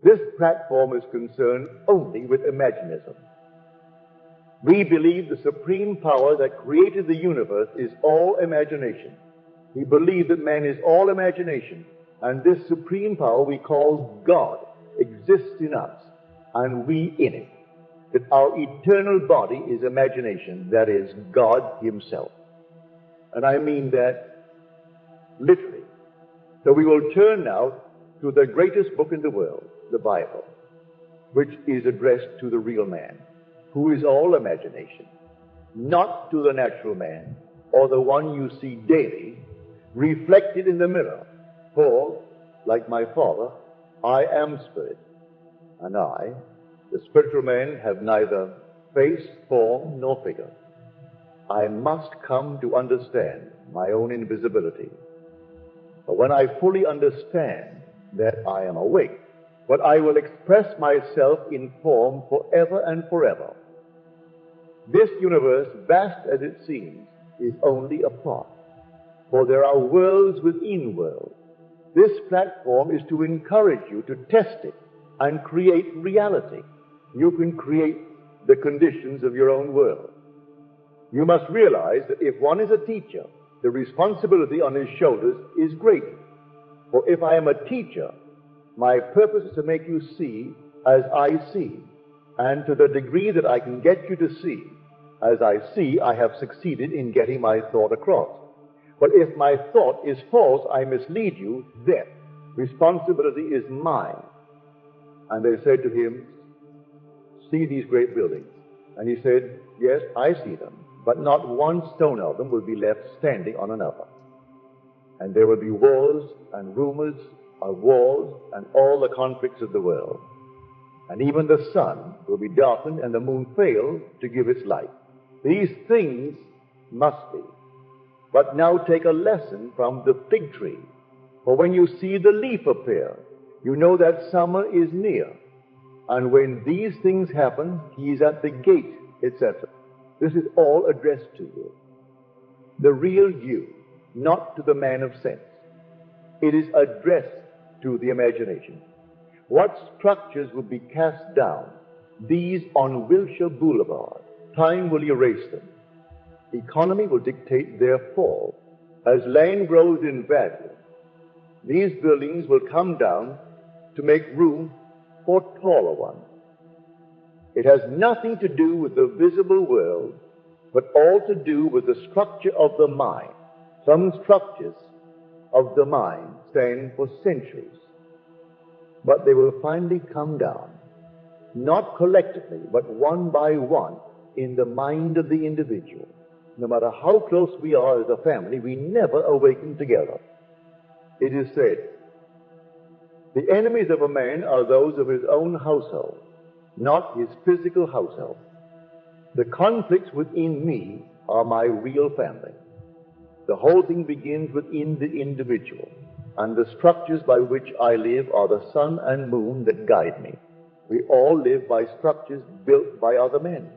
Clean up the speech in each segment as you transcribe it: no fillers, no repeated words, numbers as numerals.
This platform is concerned only with imaginism. We believe the supreme power that created the universe is all imagination. We believe that man is all imagination, and this supreme power we call God exists in us, and we in it. That our eternal body is imagination, that is, God Himself. And I mean that literally. So we will turn now to the greatest book in the world, the Bible, which is addressed to the real man, who is all imagination, not to the natural man, or the one you see daily, reflected in the mirror. For, like my Father, I am spirit, and I, the spiritual man, have neither face, form, nor figure. I must come to understand my own invisibility. But when I fully understand that I am awake, but I will express myself in form forever and forever. This universe, vast as it seems, is only a part, for there are worlds within worlds. This platform is to encourage you to test it and create reality. You can create the conditions of your own world. You must realize that if one is a teacher, the responsibility on his shoulders is great. For if I am a teacher, my purpose is to make you see as I see. And to the degree that I can get you to see as I see, I have succeeded in getting my thought across. But if my thought is false, I mislead you, then responsibility is mine. And they said to him, see these great buildings. And he said, yes, I see them, but not one stone of them will be left standing on another. And there will be wars and rumors of wars and all the conflicts of the world. And even the sun will be darkened and the moon fail to give its light. These things must be. But now take a lesson from the fig tree. For when you see the leaf appear, you know that summer is near. And when these things happen, he is at the gate, etc. This is all addressed to you. The real you, not to the man of sense. It is addressed to the imagination. What structures will be cast down? These on Wilshire Boulevard. Time will erase them. Economy will dictate their fall. As land grows in value, these buildings will come down to make room for taller ones. It has nothing to do with the visible world, but all to do with the structure of the mind. Some structures of the mind stand for centuries, but they will finally come down, not collectively, but one by one in the mind of the individual. No matter how close we are as a family, we never awaken together. It is said, the enemies of a man are those of his own household, not his physical household. The conflicts within me are my real family. The whole thing begins within the individual, and the structures by which I live are the sun and moon that guide me. We all live by structures built by other men.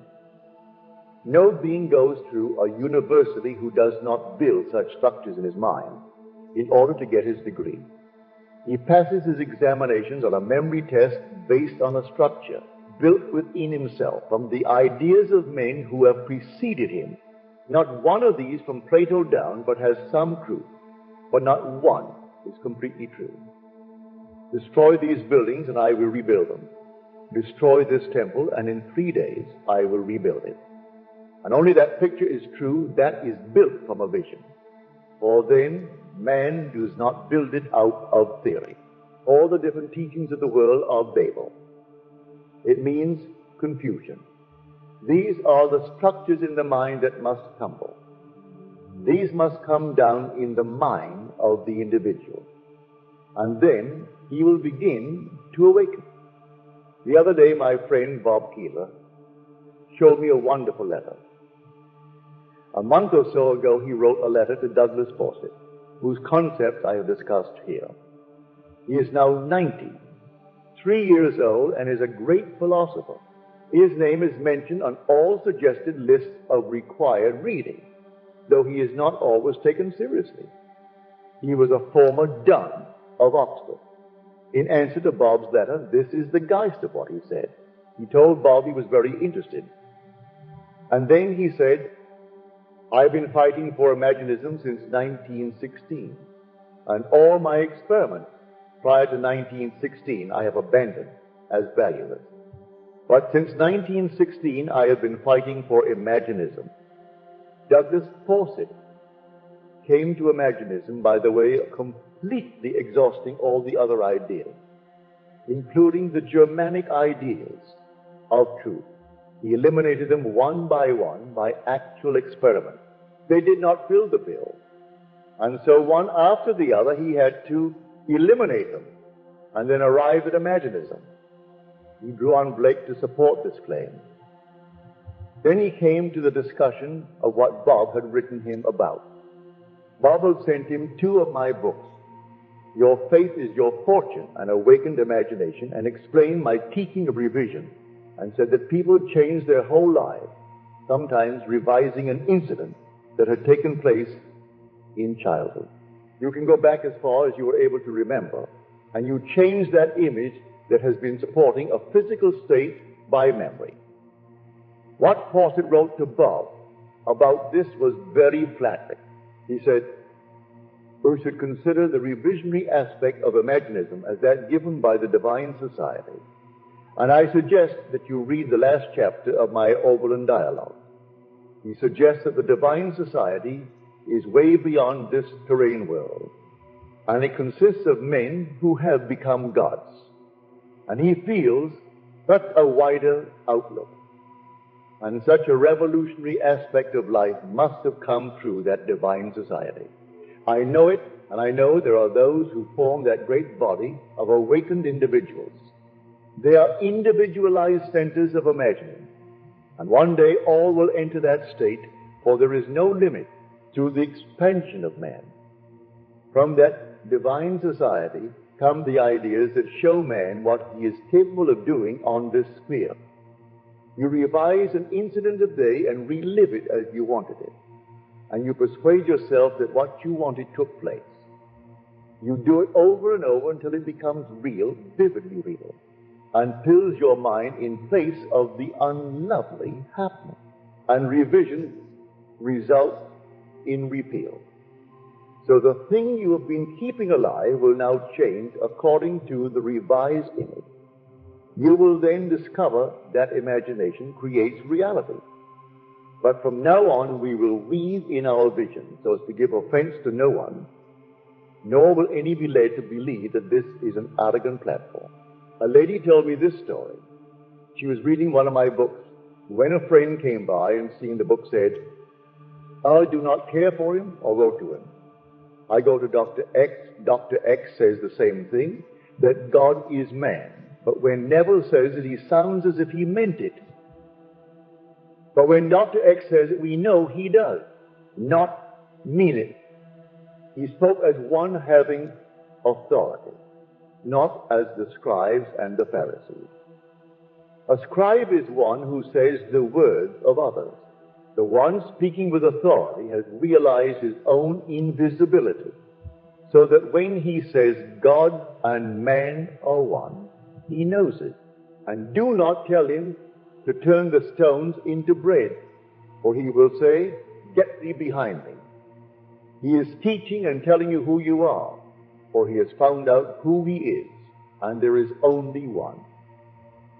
No being goes through a university who does not build such structures in his mind in order to get his degree. He passes his examinations on a memory test based on a structure built within himself from the ideas of men who have preceded him. Not one of these from Plato down but has some truth, but not one is completely true. Destroy these buildings and I will rebuild them. Destroy this temple and in 3 days I will rebuild it. And only that picture is true that is built from a vision. For then man does not build it out of theory. All the different teachings of the world are Babel. It means confusion. These are the structures in the mind that must tumble. These must come down in the mind of the individual. And then he will begin to awaken. The other day, my friend Bob Keeler showed me a wonderful letter. A month or so ago, he wrote a letter to Douglas Fawcett, whose concepts I have discussed here. He is now 90, 3 years old, and is a great philosopher. His name is mentioned on all suggested lists of required reading, though he is not always taken seriously. He was a former Dun of Oxford. in answer to Bob's letter, this is the geist of what he said. He told Bob he was very interested. And then he said, I've been fighting for Imaginism since 1916, and all my experiments prior to 1916 I have abandoned as valueless. But since 1916 I have been fighting for Imaginism. Douglas Fawcett came to Imaginism by the way of completely exhausting all the other ideas, including the Germanic ideas of truth. He eliminated them one by actual experiment. They did not fill the bill. And so one after the other, he had to eliminate them and then arrive at Imaginism. He drew on Blake to support this claim. Then he came to the discussion of what Bob had written him about. Bob had sent him 2 of my books, Your Faith is Your Fortune, An Awakened Imagination, and explained my teaching of revision, and said that people change their whole lives, sometimes revising an incident that had taken place in childhood. You can go back as far as you were able to remember, and you change that image that has been supporting a physical state by memory. What Fawcett wrote to Bob about this was very flattering. He said, we should consider the revisionary aspect of Imaginism as that given by the Divine Society. And I suggest that you read the last chapter of my Oberlin Dialogue. He suggests that the Divine Society is way beyond this terrain world, and it consists of men who have become gods. And he feels such a wider outlook and such a revolutionary aspect of life must have come through that Divine Society. I know it, and I know there are those who form that great body of awakened individuals. They are individualized centers of imagining, and one day all will enter that state, for there is no limit to the expansion of man. From that Divine Society come the ideas that show man what he is capable of doing on this sphere. You revise an incident of day and relive it as you wanted it. And you persuade yourself that what you wanted took place. You do it over and over until it becomes real, vividly real, and fills your mind in place of the unlovely happening. And revision results in repeal. So the thing you have been keeping alive will now change according to the revised image. You will then discover that imagination creates reality. But from now on, we will weave in our vision so as to give offense to no one, nor will any be led to believe that this is an arrogant platform. A lady told me this story. She was reading one of my books when a friend came by and seeing the book said, I do not care for him or wrote to him. I go to Dr. X. Dr. X says the same thing, that God is man. But when Neville says it, he sounds as if he meant it. But when Dr. X says it, we know he does not mean it. He spoke as one having authority, not as the scribes and the Pharisees. A scribe is one who says the words of others. The one speaking with authority has realized his own invisibility, so that when he says God and man are one, he knows it. And do not tell him to turn the stones into bread, for he will say, get thee behind me. He is teaching and telling you who you are, for he has found out who he is, and there is only one.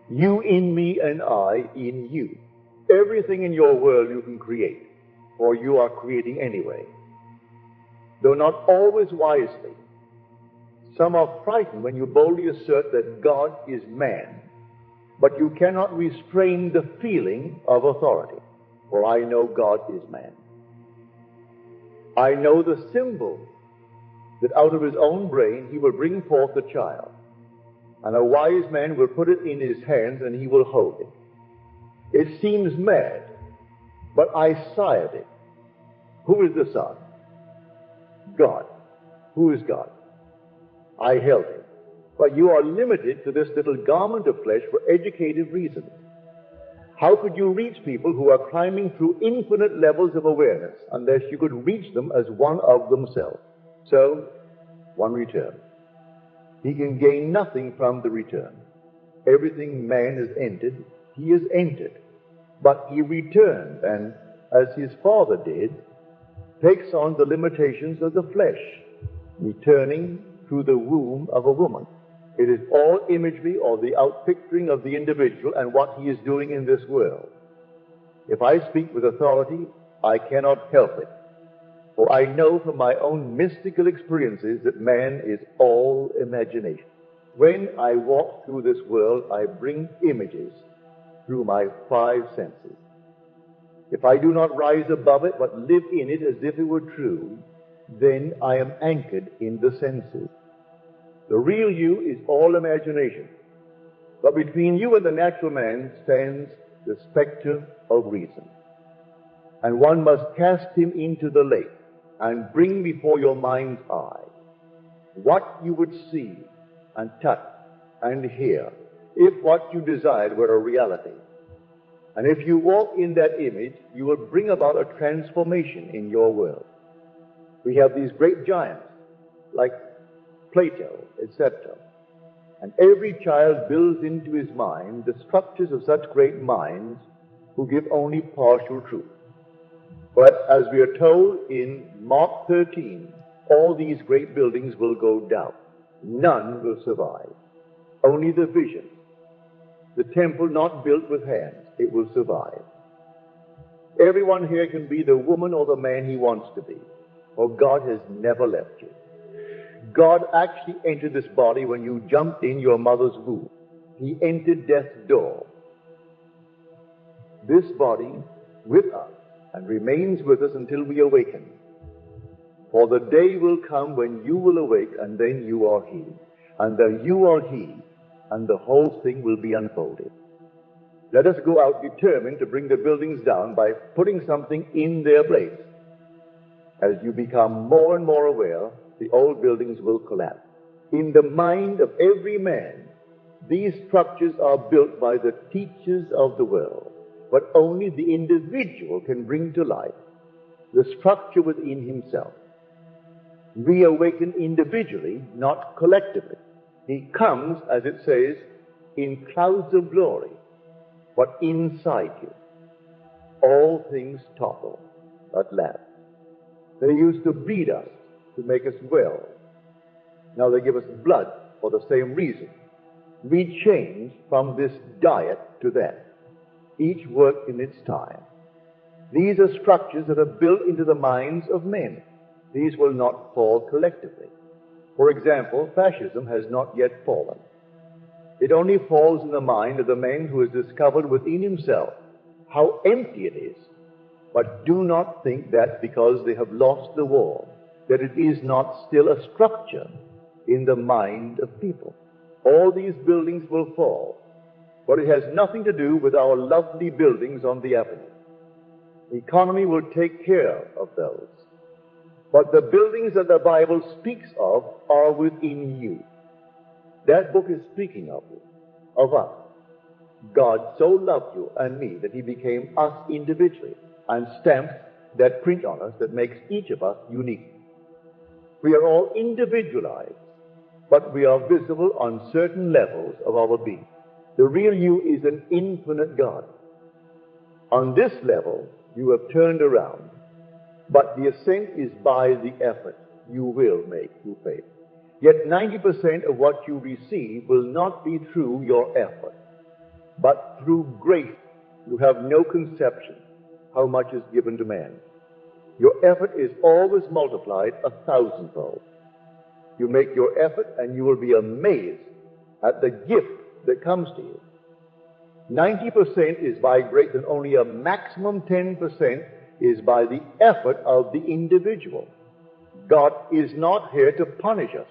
You in me and I in you. Everything in your world you can create, for you are creating anyway. Though not always wisely, some are frightened when you boldly assert that God is man, but you cannot restrain the feeling of authority, for I know God is man. I know the symbol that out of his own brain he will bring forth a child, and a wise man will put it in his hands and he will hold it. It seems mad, but I sired it. Who is the son? God. Who is God? I held him. But you are limited to this little garment of flesh for educative reasons. How could you reach people who are climbing through infinite levels of awareness unless you could reach them as one of themselves? So, one returned. he can gain nothing from the return. Everything man has entered, he has entered. But he returns, and as his father did, takes on the limitations of the flesh, returning through the womb of a woman. It is all imagery or the outpicturing of the individual and what he is doing in this world. If I speak with authority, I cannot help it. For I know from my own mystical experiences that man is all imagination. When I walk through this world, I bring images through my five senses. If I do not rise above it, but live in it as if it were true, then I am anchored in the senses. The real you is all imagination. But between you and the natural man stands the spectre of reason. And one must cast him into the lake and bring before your mind's eye what you would see and touch and hear if what you desired were a reality. And if you walk in that image, you will bring about a transformation in your world. We have these great giants like Plato, etc. And every child builds into his mind the structures of such great minds who give only partial truth. But as we are told in Mark 13, all these great buildings will go down. None will survive. Only the vision. The temple not built with hands, it will survive. Everyone here can be the woman or the man he wants to be, for God has never left you. God actually entered this body when you jumped in your mother's womb. He entered death's door. This body with us and remains with us until we awaken. For the day will come when you will awake, and then you are he. And then you are he, and the whole thing will be unfolded. Let us go out determined to bring the buildings down by putting something in their place. As you become more and more aware, the old buildings will collapse. In the mind of every man, these structures are built by the teachers of the world, but only the individual can bring to life the structure within himself. We awaken individually, not collectively. He comes, as it says, in clouds of glory, but inside you, all things topple at last. They used to beat us to make us well. Now they give us blood for the same reason. We change from this diet to that. Each work in its time. These are structures that are built into the minds of men. These will not fall collectively. For example, fascism has not yet fallen. It only falls in the mind of the man who has discovered within himself how empty it is. But do not think that because they have lost the war, that it is not still a structure in the mind of people. All these buildings will fall, but it has nothing to do with our lovely buildings on the avenue. The economy will take care of those. But the buildings that the Bible speaks of are within you. That book is speaking of you, of us. God so loved you and me that he became us individually and stamped that print on us that makes each of us unique. We are all individualized, but we are visible on certain levels of our being. The real you is an infinite God. On this level, you have turned around, but the ascent is by the effort you will make through faith. Yet 90% of what you receive will not be through your effort, but through grace. You have no conception how much is given to man. Your effort is always multiplied 1,000-fold. You make your effort and you will be amazed at the gift that comes to you. 90% is by grace, and only a maximum 10% is by the effort of the individual. God is not here to punish us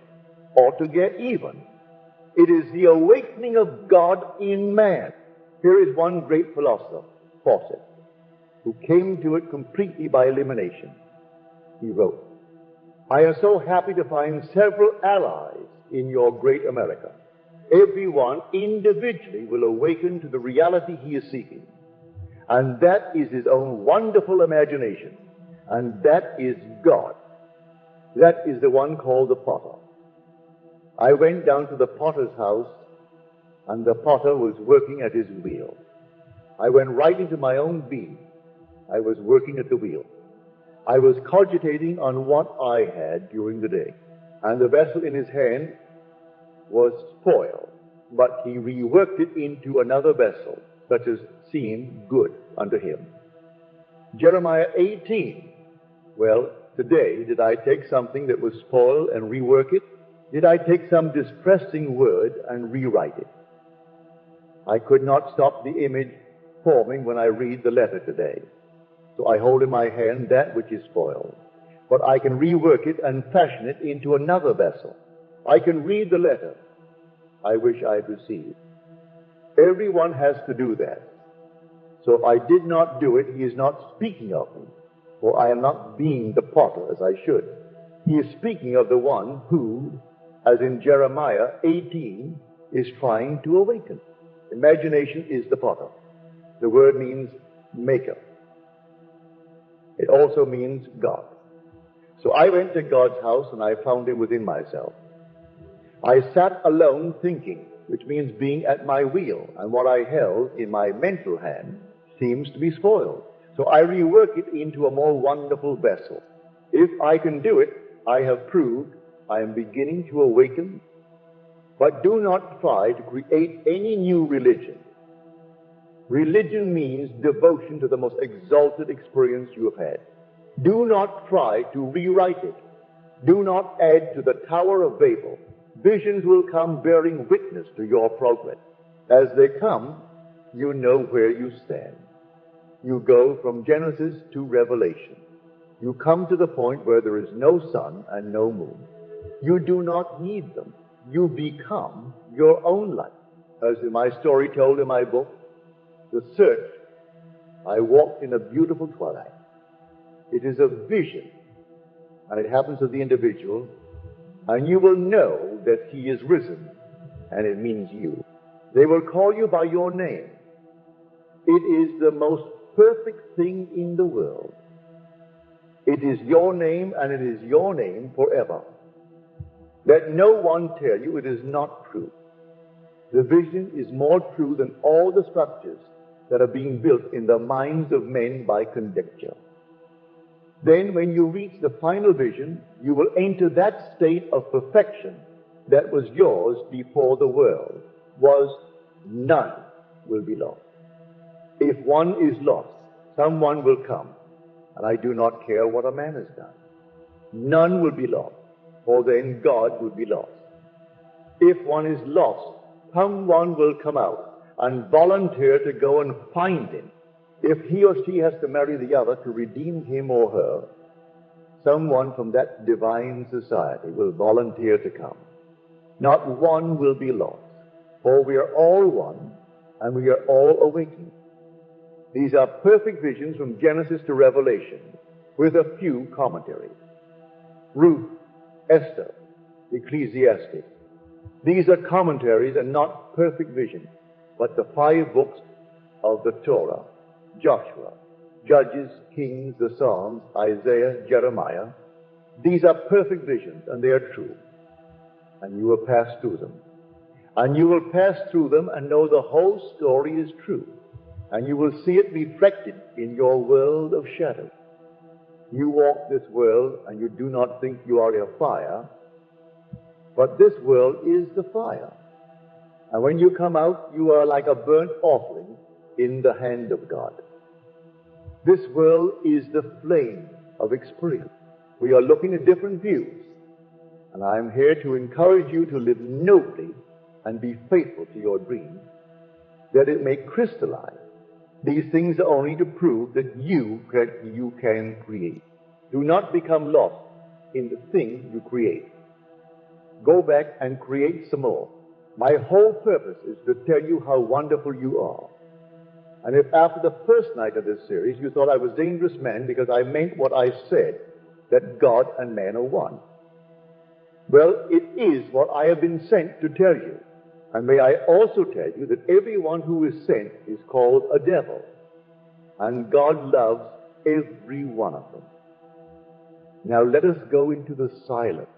or to get even. It is the awakening of God in man. Here is one great philosopher, Fawcett, who came to it completely by elimination. He wrote, "I am so happy to find several allies in your great America. Everyone individually will awaken to the reality he is seeking. And that is his own wonderful imagination. And that is God. That is the one called the potter. I went down to the potter's house, and the potter was working at his wheel. I went right into my own being. I was working at the wheel. I was cogitating on what I had during the day. And the vessel in his hand was spoiled, but he reworked it into another vessel, such as seemed good unto him. Jeremiah 18. Well, today, did I take something that was spoiled and rework it? Did I take some distressing word and rewrite it? I could not stop the image forming when I read the letter today. So I hold in my hand that which is spoiled. But I can rework it and fashion it into another vessel. I can read the letter I wish I had received. Everyone has to do that. So if I did not do it, he is not speaking of me, for I am not being the potter as I should. He is speaking of the one who, as in Jeremiah 18, is trying to awaken. Imagination is the potter. The word means maker. It also means God. So I went to God's house and I found him within myself. I sat alone thinking, which means being at my wheel, and what I held in my mental hand seems to be spoiled. So I rework it into a more wonderful vessel. If I can do it, I have proved I am beginning to awaken. But do not try to create any new religion. Religion means devotion to the most exalted experience you have had. Do not try to rewrite it. Do not add to the Tower of Babel. Visions will come bearing witness to your progress. As they come, you know where you stand. You go from Genesis to Revelation. You come to the point where there is no sun and no moon. You do not need them. You become your own light. As in my story told in my book, The Search, I walked in a beautiful twilight. It is a vision, and it happens to the individual, and you will know that he is risen, and it means you. They will call you by your name. It is the most perfect thing in the world. It is your name, and it is your name forever. Let no one tell you it is not true. The vision is more true than all the structures that are being built in the minds of men by conjecture. Then when you reach the final vision, you will enter that state of perfection that was yours before the world was. None will be lost. If one is lost, someone will come, and I do not care what a man has done. None will be lost, for then God will be lost. If one is lost, someone will come out and volunteer to go and find him. If he or she has to marry the other to redeem him or her, someone from that divine society will volunteer to come. Not one will be lost, for we are all one, and we are all awakening. These are perfect visions from Genesis to Revelation, with a few commentaries. Ruth, Esther, Ecclesiastes. These are commentaries and not perfect visions, but the 5 books of the Torah: Joshua, Judges, Kings, the Psalms, Isaiah, Jeremiah. These are perfect visions, and they are true. And you will pass through them. And you will pass through them and know the whole story is true. And you will see it reflected in your world of shadows. You walk this world and you do not think you are a fire, but this world is the fire. And when you come out, you are like a burnt offering in the hand of God. This world is the flame of experience. We are looking at different views, and I am here to encourage you to live nobly and be faithful to your dreams, that it may crystallize. These things are only to prove that you can create. Do not become lost in the thing you create. Go back and create some more. My whole purpose is to tell you how wonderful you are. And if after the first night of this series you thought I was a dangerous man because I meant what I said, that God and man are one, well, it is what I have been sent to tell you. And may I also tell you that everyone who is sent is called a devil. And God loves every one of them. Now let us go into the silence